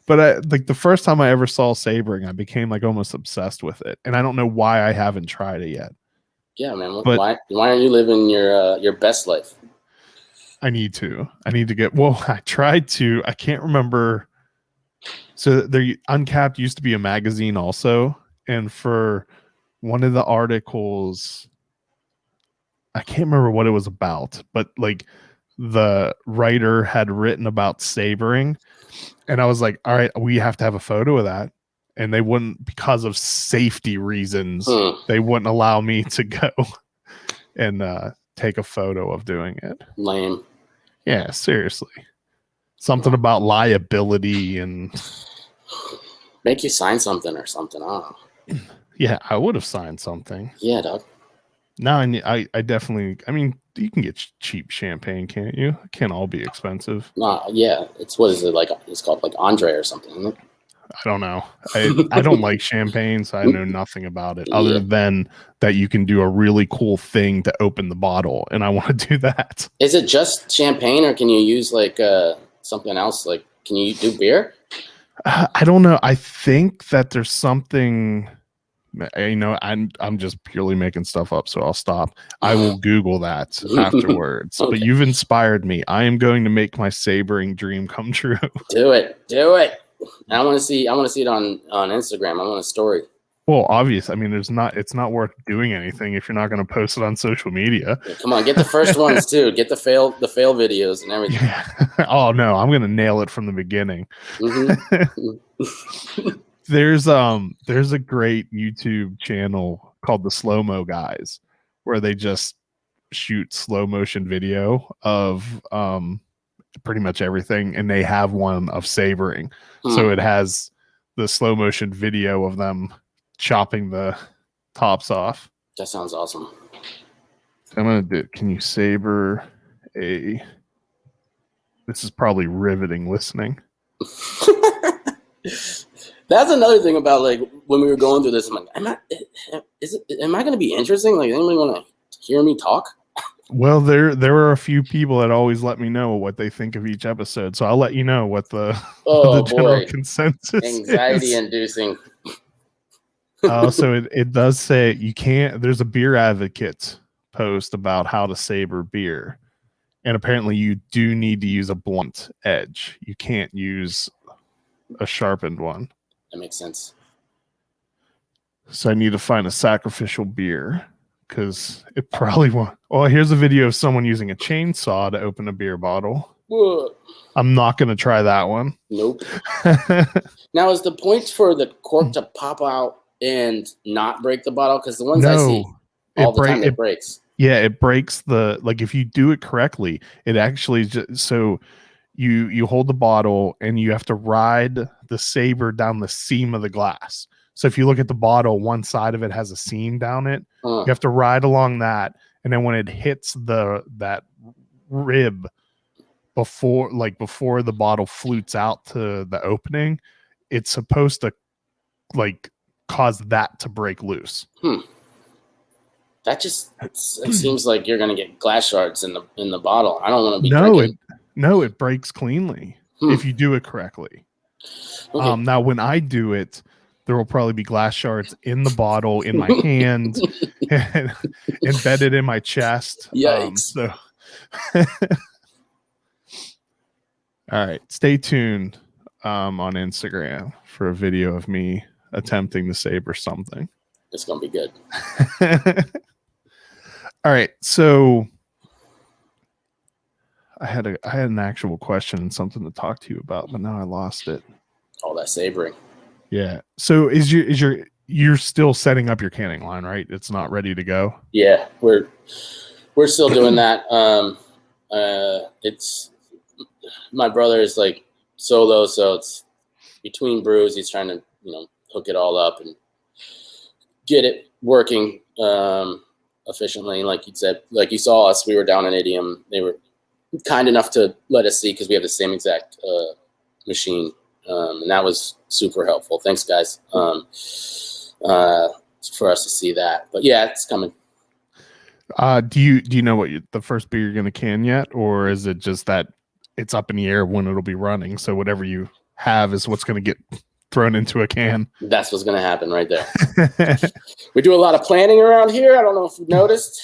But like the first time I ever saw sabering, I became like almost obsessed with it, and I don't know why I haven't tried it yet. Yeah, man. Why aren't you living your best life? I need to get. Well, I tried to. I can't remember. So there, Uncapped used to be a magazine also, and for one of the articles, I can't remember what it was about, but like the writer had written about sabering, and I was like, all right, we have to have a photo of that. And they wouldn't, because of safety reasons, they wouldn't allow me to go and take a photo of doing it. Lame. Yeah, seriously. Something about liability and make you sign something or something. I don't know. Yeah, I would have signed something. Yeah, dog. No, I definitely. I mean, you can get cheap champagne, can't you? It can't all be expensive. Yeah. It's what is it like? It's called like Andre or something, isn't it? I don't know. I don't like champagne, so I know nothing about it other than that you can do a really cool thing to open the bottle, and I want to do that. Is it just champagne, or can you use like something else? Like, can you do beer? I don't know. I think that there's something. You know, I'm just purely making stuff up, so I'll stop. I will Google that afterwards. Okay. But you've inspired me. I am going to make my sabering dream come true. Do it. I want to see it on Instagram. I want a story. Well, obvious. I mean, it's not worth doing anything if you're not going to post it on social media. Yeah, come on, get the first ones too. Get the fail videos and everything. Yeah. Oh no, I'm going to nail it from the beginning. Mm-hmm. There's a great YouTube channel called the Slow Mo Guys, where they just shoot slow motion video of pretty much everything, and they have one of sabering. So it has the slow motion video of them chopping the tops off. That sounds awesome. I'm gonna do. Can you saber a? This is probably riveting listening. That's another thing about like when we were going through this. I'm like, am I going to be interesting? Like, anybody want to hear me talk? Well, there are a few people that always let me know what they think of each episode, so I'll let you know what the general consensus Anxiety is. inducing. So it does say you can't. There's a Beer Advocate post about how to saber beer, and apparently you do need to use a blunt edge. You can't use a sharpened one. That makes sense. So I need to find a sacrificial beer because it probably won't. Well, here's a video of someone using a chainsaw to open a beer bottle. Whoa. I'm not going to try that one. Nope. Now, is the point for the cork to pop out and not break the bottle? Because the ones I see all the time, it breaks. Yeah, it breaks like if you do it correctly, it actually just, so you hold the bottle and you have to ride the saber down the seam of the glass. So if you look at the bottle, one side of it has a seam down it. You have to ride along that, and then when it hits that rib before the bottle flutes out to the opening, it's supposed to like cause that to break loose. That just it seems like you're gonna get glass shards in the bottle. I don't want to be drinking. It breaks cleanly if you do it correctly. Okay. Now, when I do it, there will probably be glass shards in the bottle, in my hand, and embedded in my chest. Yikes. All right, stay tuned on Instagram for a video of me attempting to saber something. It's gonna be good. All right, so I had an actual question and something to talk to you about, but now I lost it. All that sabering. Yeah. So you're still setting up your canning line, right? It's not ready to go. Yeah, we're still doing that. It's my brother is like solo, so it's between brews. He's trying to hook it all up and get it working efficiently. Like you said, like you saw us, we were down in Idiom. They were kind enough to let us see because we have the same exact machine, and that was super helpful. Thanks, guys, for us to see that. But yeah, it's coming. Do you know what the first beer you're going to can yet, or is it just that it's up in the air when it'll be running? So whatever you have is what's going to get thrown into a can. That's what's going to happen right there. We do a lot of planning around here. I don't know if you've noticed.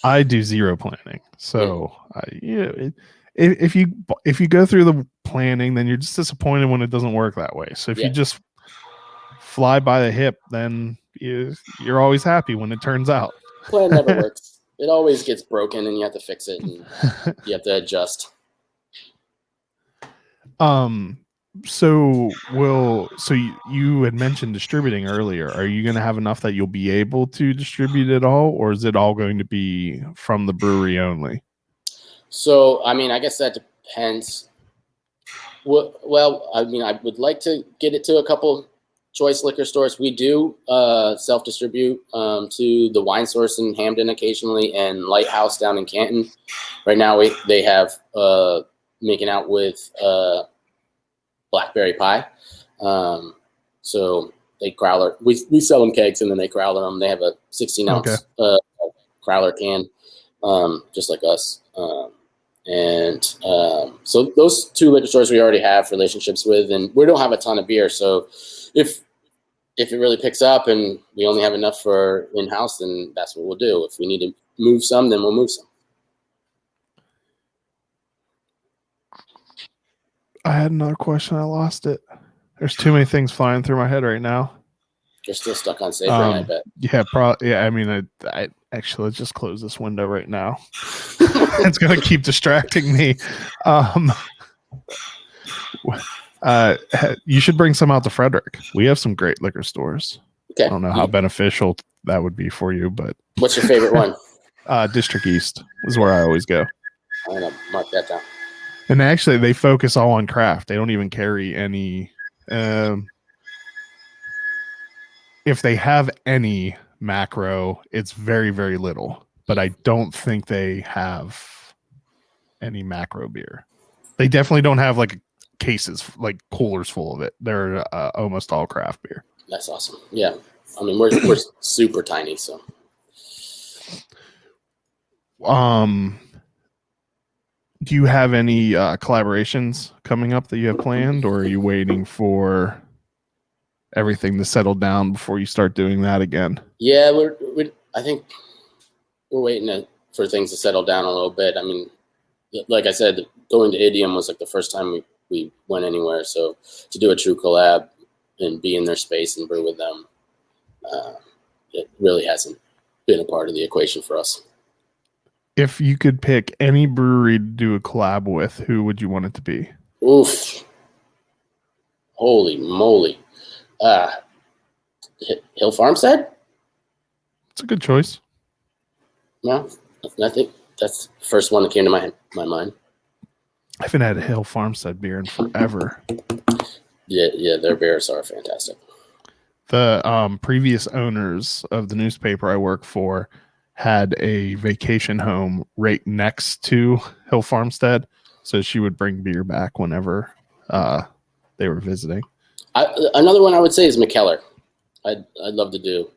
I do zero planning. So if you go through the planning, then you're just disappointed when it doesn't work that way. So if you just fly by the hip, then you're always happy when it turns out. Plan never works. It always gets broken and you have to fix it and you have to adjust. So you had mentioned distributing earlier. Are you going to have enough that you'll be able to distribute it all, or is it all going to be from the brewery only? So, I mean, I guess that depends. Well, I mean, I would like to get it to a couple choice liquor stores. We do self-distribute to the Wine Source in Hamden occasionally and Lighthouse down in Canton. Right now, they have making out with blackberry pie. So they growler. We sell them kegs and then they growler them. They have a 16 ounce growler can, just like us. So those two liquor stores we already have relationships with, and we don't have a ton of beer. So if it really picks up and we only have enough for in-house, then that's what we'll do. If we need to move some, then we'll move some. I had another question. I lost it. There's too many things flying through my head right now. You're still stuck on savoring, I bet. Yeah, probably. Yeah, I mean, I actually, let's just close this window right now. It's gonna keep distracting me. You should bring some out to Frederick. We have some great liquor stores. Okay. I don't know how beneficial that would be for you, but what's your favorite one? District East is where I always go. I'm gonna mark that down. And actually, they focus all on craft. They don't even carry any. If they have any macro, it's very, very little. But I don't think they have any macro beer. They definitely don't have like cases, like coolers full of it. They're almost all craft beer. That's awesome. Yeah, I mean we're super tiny, so. Do you have any collaborations coming up that you have planned, or are you waiting for everything to settle down before you start doing that again? Yeah, I think we're waiting for things to settle down a little bit. I mean, like I said, going to Idiom was like the first time we went anywhere. So to do a true collab and be in their space and brew with them, it really hasn't been a part of the equation for us. If you could pick any brewery to do a collab with, who would you want it to be? Oof. Holy moly. Hill Farmstead? It's a good choice. No, I think that's the first one that came to my mind. I haven't had a Hill Farmstead beer in forever. Yeah, their beers are fantastic. The previous owners of the newspaper I work for had a vacation home right next to Hill Farmstead, so she would bring beer back whenever they were visiting. Another one I would say is McKellar. I'd love to do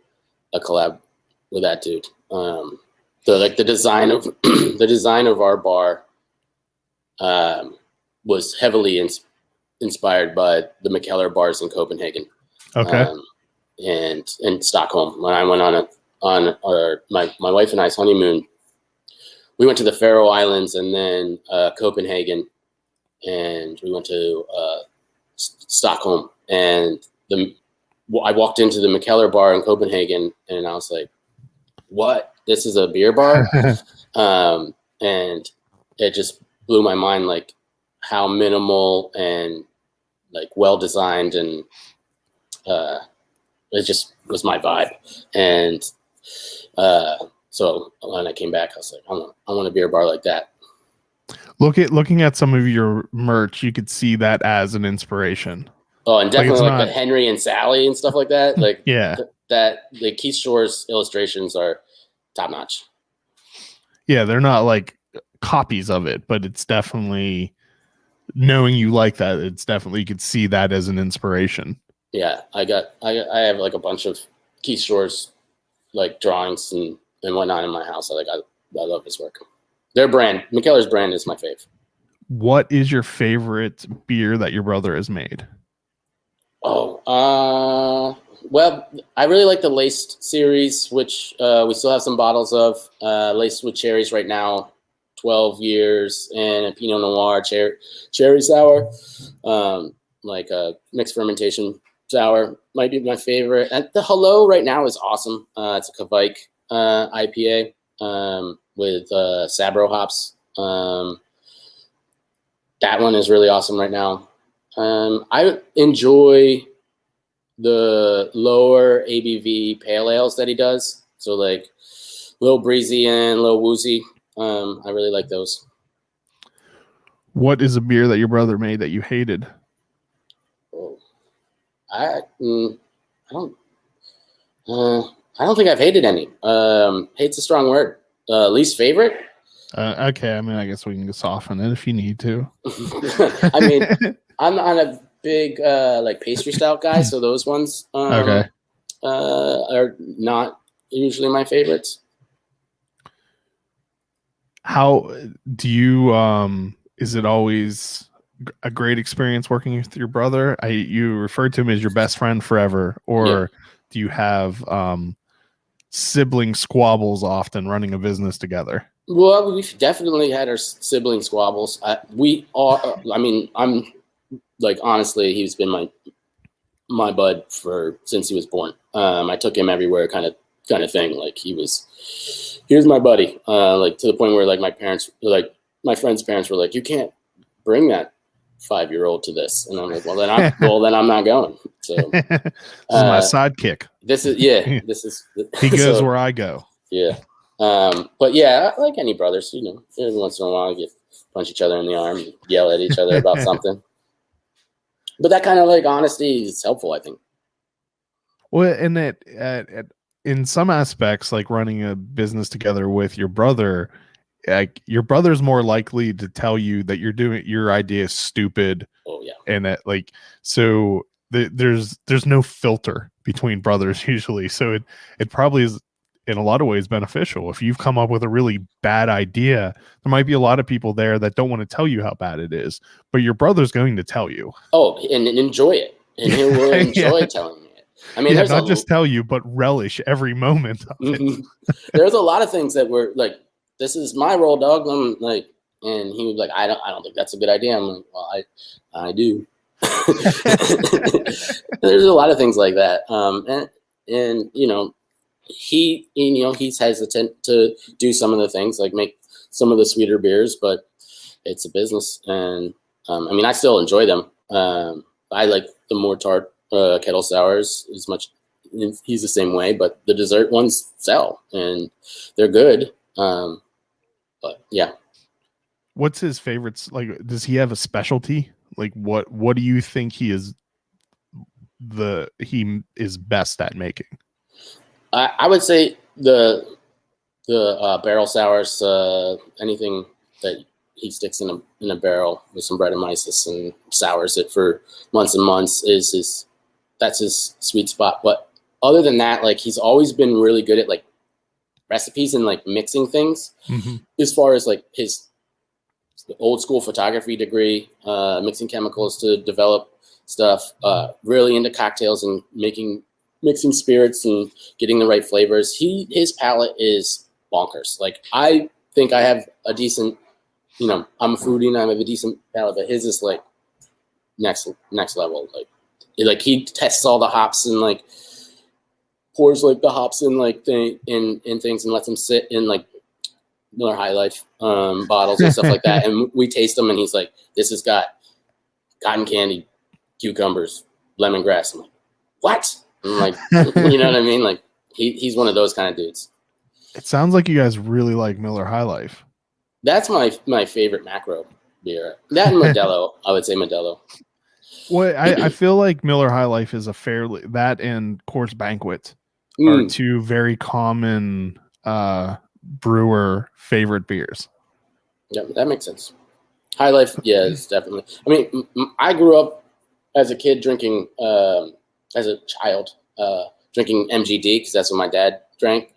a collab with that dude. The design of the design of our bar was heavily inspired by the McKellar bars in Copenhagen. Okay. And Stockholm. When I went on my wife and I's honeymoon, we went to the Faroe Islands and then Copenhagen, and we went to Stockholm. And I walked into the McKellar bar in Copenhagen, and I was like, "What? This is a beer bar?" And it just blew my mind, like how minimal and like well designed, and it just was my vibe. And so when I came back, I was like, I want a beer bar like that. Looking at some of your merch, you could see that as an inspiration. Oh, and definitely like the Henry and Sally and stuff like that. Like yeah, that the Keith Shore's illustrations are top notch. Yeah, they're not like copies of it, but it's definitely, knowing you like that, it's definitely, you could see that as an inspiration. Yeah, I have like a bunch of Keith Shore's like drawings and whatnot in my house. I love his work. Their brand, McKellar's brand, is my fave. What is your favorite beer that your brother has made? Oh, well, I really like the Laced series, which we still have some bottles of. Laced with cherries right now, 12 years, and a Pinot Noir cherry sour, like a mixed fermentation sour might be my favorite. And the Hello right now is awesome. It's a Kvike IPA with Sabro hops. That one is really awesome right now. I enjoy the lower ABV pale ales that he does. So like a little breezy and a little woozy. I really like those. What is a beer that your brother made that you hated? Oh, I don't think I've hated any. Hate's a strong word. Least favorite? Okay, I mean, I guess we can soften it if you need to. I mean, I'm not a big like pastry stout guy, so those ones Okay. are not usually my favorites. How do you is it always a great experience working with your brother? You referred to him as your best friend forever, or do you have sibling squabbles often running a business together? Well, we've definitely had our sibling squabbles. I mean, I'm like, honestly, he's been my bud since he was born. I took him everywhere, kind of thing. Like here's my buddy. Like to the point where like my friend's parents were like, you can't bring that 5-year-old to this, and I'm like, well then I'm not going. So This is my sidekick. This is He goes where I go. Yeah. But yeah, like any brothers, you know, every once in a while you punch each other in the arm and yell at each other about something. But that kind of like honesty is helpful, I think. Well, and that in some aspects, like running a business together with your brother, like your brother's more likely to tell you that your idea is stupid. Oh yeah. And that like so there's no filter between brothers usually. So it probably is in a lot of ways beneficial. If you've come up with a really bad idea, there might be a lot of people there that don't want to tell you how bad it is, but your brother's going to tell you. Oh, and enjoy it. And he will enjoy telling me it. I mean, there's not just tell you, but relish every moment of it. There's a lot of things that were like, this is my role, dog. I'm like, and he was like, I don't think that's a good idea. I'm like, well, I do. There's a lot of things like that. And you know, he's hesitant to do some of the things, like make some of the sweeter beers, but it's a business. And I mean, I still enjoy them. I like the more tart kettle sours as much. He's the same way, but the dessert ones sell and they're good. But yeah. What's his favorites? Like, does he have a specialty? Like, what do you think he is best at making? I would say the barrel sours, anything that he sticks in a barrel with some Brettanomyces and sours it for months and months that's his sweet spot. But other than that, like he's always been really good at like recipes and like mixing things. Mm-hmm. As far as like his old school photography degree, mixing chemicals to develop stuff, really into cocktails and mixing spirits and getting the right flavors. His palate is bonkers. Like I think I have a decent, you know, I'm a foodie and I have a decent palate, but his is like next level. Like he tests all the hops and like pours like the hops in like in things and lets them sit in like Miller High Life bottles and stuff like that. And we taste them and he's like, this has got cotton candy, cucumbers, lemongrass. I'm like, what? I'm like, you know what I mean? Like he's one of those kind of dudes. It sounds like you guys really like Miller High Life. That's my favorite macro beer. That and Modelo, I would say Modelo. Well, I feel like Miller High Life is that and Coors Banquet are two very common brewer favorite beers. Yeah, that makes sense. High Life, yes, definitely. I mean, I grew up as a kid drinking, as a child, drinking MGD because that's what my dad drank.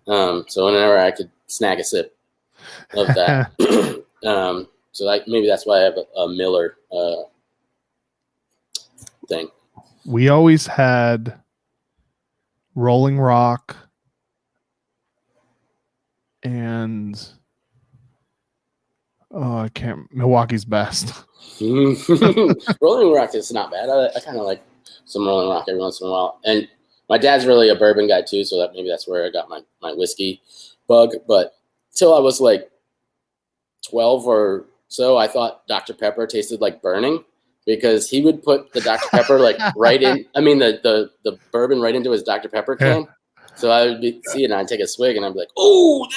So whenever I could snag a sip of that, so maybe that's why I have a Miller thing. We always had Rolling Rock and Milwaukee's Best. Rolling Rock is not bad. I kind of like some Rolling Rock every once in a while. And my dad's really a bourbon guy too, so maybe that's where I got my whiskey bug. But till I was like 12 or so, I thought Dr. Pepper tasted like burning because he would put the Dr. Pepper like right in. I mean the bourbon right into his Dr. Pepper can. Yeah. So I would see it and I'd take a swig and I'd be like, "Oh,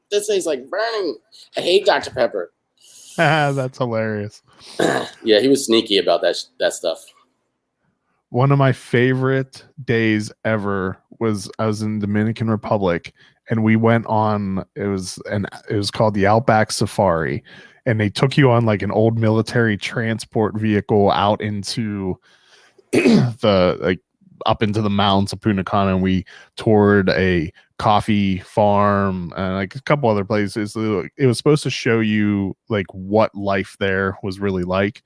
this tastes like burning. I hate Dr. Pepper." That's hilarious. Yeah, he was sneaky about that stuff. One of my favorite days ever was I was in Dominican Republic and we went on. It was called the Outback Safari, and they took you on like an old military transport vehicle out into the like up into the mountains of Punta Cana, and we toured a coffee farm and like a couple other places. It was supposed to show you like what life there was really like,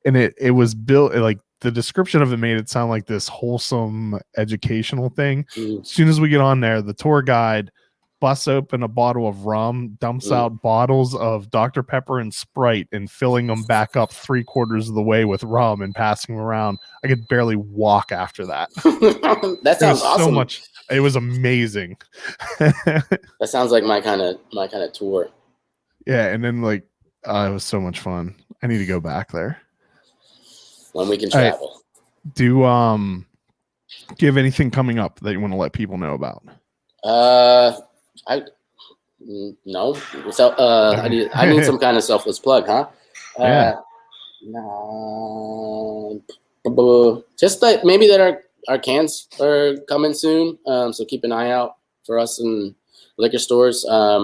and it was built like the description of it made it sound like this wholesome educational thing. As soon as we get on there, the tour guide busts open a bottle of rum, dumps out bottles of Dr. Pepper and Sprite, and filling them back up 3/4 of the way with rum and passing them around. I could barely walk after that. That sounds awesome. So much. It was amazing. That sounds like my kind of tour. Yeah, and then like it was so much fun. I need to go back there when we can travel. Do you have anything coming up that you want to let people know about? No. So I need some kind of selfless plug, huh? Yeah. Just like maybe that our cans are coming soon. So keep an eye out for us in liquor stores. I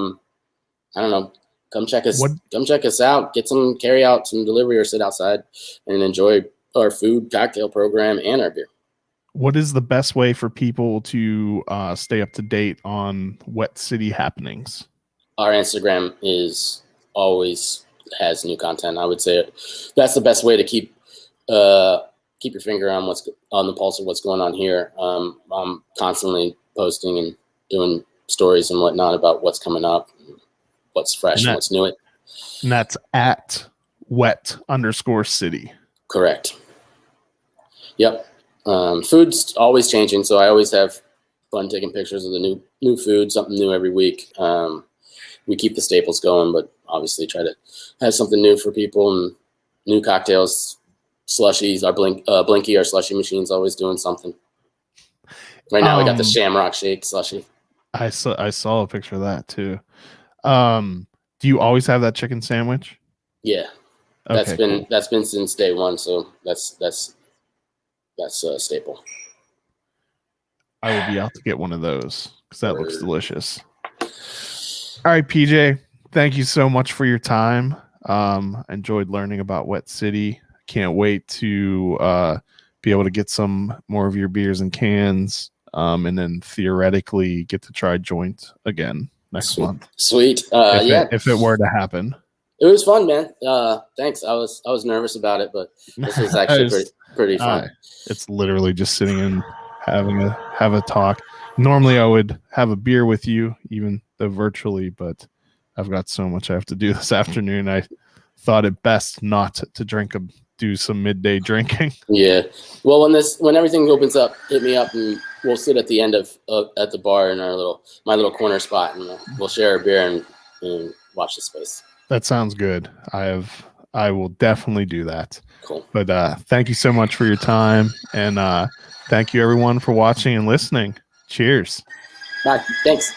don't know. Come check us out. Get some carry out, some delivery, or sit outside and enjoy our food, cocktail program, and our beer. What is the best way for people to stay up to date on Wet City happenings? Our Instagram always has new content. I would say that's the best way to keep your finger on what's on the pulse of what's going on here. I'm constantly posting and doing stories and whatnot about what's coming up, what's fresh, and what's new. And that's at wet_city. Correct. Yep. Food's always changing, so I always have fun taking pictures of the new food, something new every week. We keep the staples going, but obviously try to have something new for people and new cocktails, slushies. Our Blinky, our slushie machine's always doing something. Right now, we got the Shamrock Shake slushie. I saw a picture of that too. Do you always have that chicken sandwich? Yeah, that's been since day one. So that's a staple. I will be out to get one of those because that looks delicious. All right, PJ, thank you so much for your time. Enjoyed learning about Wet City. Can't wait to be able to get some more of your beers and cans, and then theoretically get to try Joint again next month. Sweet. If it were to happen. It was fun, man. Thanks. I was nervous about it, but this was actually pretty fun. It's literally just sitting and have a talk. Normally I would have a beer with you, even though virtually, but I've got so much I have to do this afternoon. I thought it best not to do some midday drinking. Yeah. Well, when everything opens up, hit me up and we'll sit at the end at the bar in my little corner spot, and we'll share a beer and watch the space. That sounds good. I will definitely do that. Cool. But thank you so much for your time, and thank you everyone for watching and listening. Cheers. Bye. Thanks.